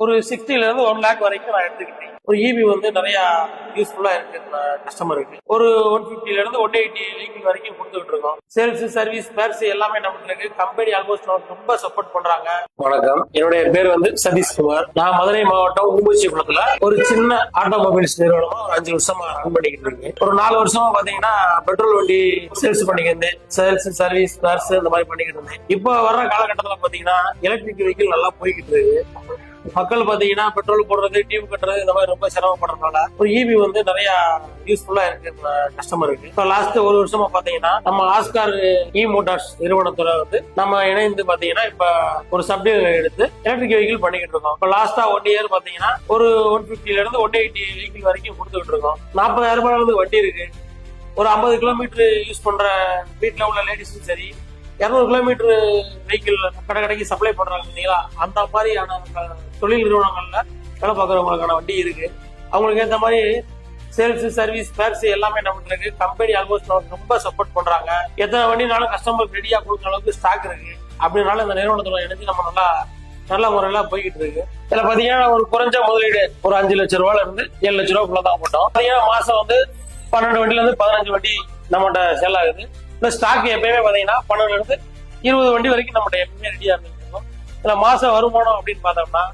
ஒரு 60ல இருந்து 1 லேக் வரைக்கும் நான் எடுத்துக்கிட்டேன். ஒரு இபி வந்து நிறைய யூஸ்ஃபுல்லா இருக்கு கஸ்டமருக்கு. ஒரு 150ல இருந்து 180 வெஹிக்கிள் வரைக்கும் கொடுத்துட்டு இருக்கோம். சேல்ஸ், சர்வீஸ், ஸ்பேர்ஸ் எல்லாமே நமக்கு இருக்கு. கம்பெனி ஆல்மோஸ்ட் நமக்கு ரொம்ப சப்போர்ட் பண்றாங்க. வணக்கம், என்னுடைய பேர் வந்து சதீஷ்குமார். நான் மதுரை மாவட்டம் ஊம்புச்சிக்குளத்துல ஒரு சின்ன ஆட்டோமொபைல்ஸ் நிறுவனமா ஒரு 5 வருஷமா ரன் பண்ணிக்கிட்டு இருக்கேன். ஒரு 4 வருஷமா பாத்தீங்கன்னா பெட்ரோல் வண்டி சேல்ஸ் பண்ணிக்கிட்டு இருந்தேன். சேல்ஸ், சர்வீஸ், ஸ்பேர்ஸ் இந்த மாதிரி பண்ணிக்கிட்டு இருந்தேன். இப்போ வர்ற காலகட்டத்துல பாத்தீங்கன்னா எலக்ட்ரிக் வெஹிக்கிள் நல்லா போய்கிட்டு இருக்கு. மக்கள் பாத்தீங்கன்னா பெட்ரோல் போடுறது, டியூப் கட்டுறது இந்த மாதிரி ரொம்ப சிரமப்படுறதுனால ஒரு இபி வந்து நிறைய யூஸ்ஃபுல்லா இருக்கு கஸ்டமருக்கு. இப்போ லாஸ்ட் ஒரு வருஷமா பாத்தீங்கன்னா நம்ம ஆஸ்கார் இ மோட்டார்ஸ் நிறுவனத்துல வந்து நம்ம இணைந்து பாத்தீங்கன்னா இப்ப ஒரு சப்டிவிஷன் எடுத்து எலக்ட்ரிக் வெஹிக்கிள் பண்ணிக்கிட்டு இருக்கோம். இப்போ லாஸ்டா 1 இயர் பாத்தீங்கன்னா ஒரு 150ல இருந்து 180 வெஹிக்கிள் வரைக்கும் கொடுத்துட்டு இருக்கோம். 40,000 ரூபாய் வண்டி இருக்கு. ஒரு 50 கிலோமீட்டர் யூஸ் பண்ற வீட்டுல உள்ள லேடிஸும் சரி, 200 கிலோமீட்டர் வெஹிக்கிள் கடைக்கு சப்ளை பண்றாங்க இல்லைங்களா, அந்த மாதிரியான தொழில் நிறுவனங்கள்ல வேலை பார்க்கறவங்களுக்கான வண்டி இருக்கு. அவங்களுக்கு ஏற்ற மாதிரி சேல்ஸ், சர்வீஸ், ஸ்பேர்ஸ் எல்லாமே நமக்கு இருக்கு. கம்பெனி ஆல்மோஸ்ட் நமக்கு ரொம்ப சப்போர்ட் பண்றாங்க. எத்தனை வண்டினாலும் கஸ்டமருக்கு ரெடியா கொடுக்குற அளவுக்கு ஸ்டாக் இருக்கு. அப்படினால இந்த நிறுவனத்தோட இணைஞ்சு நம்ம நல்ல முறையில போய்கிட்டு இருக்கு. இதுல பாத்தீங்கன்னா ஒரு குறைஞ்ச முதலீடு ஒரு 5 லட்சம் ரூபாயில இருந்து 7 லட்சம் ரூபாய்க்குள்ள தான் போட்டோம். பாத்தீங்கன்னா மாசம் வந்து 12 வண்டில இருந்து 15 வண்டி நம்மகிட்ட சேல் ஆகுது. ஸ்டாக் எப்பயுமே பாத்தீங்கன்னா 12ல இருந்து 20 வண்டி வரைக்கும் நம்மகிட்ட எப்பயுமே ரெடியா இருந்துருக்கோம். இதுல மாச வருமானம் அப்படின்னு பார்த்தோம்னா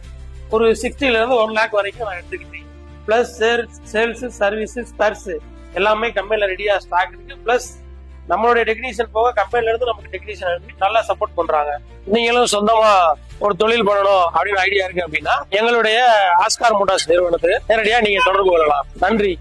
ஒரு 60ல இருந்து 1 லேக் வரைக்கும் நான் எடுத்துக்கிட்டேன். பிளஸ் சேல்ஸ், சர்வீஸ், ஸ்பேர்ஸ் எல்லாமே கம்பெனில ரெடியா ஸ்டாக் இருக்கு. பிளஸ் நம்மளுடைய டெக்னீஷியன் போக கம்பெனில இருந்து நமக்கு டெக்னீஷியன் இருந்து நல்லா சப்போர்ட் பண்றாங்க. நீங்களும் சொந்தமா ஒரு தொழில் பண்ணணும் அப்படின்னு ஐடியா இருக்கு அப்படின்னா எங்களுடைய ஆஸ்கார் மோட்டார்ஸ் நிறுவனத்துக்கு நேரடியா நீங்க தொடர்பு கொள்ளலாம். நன்றி.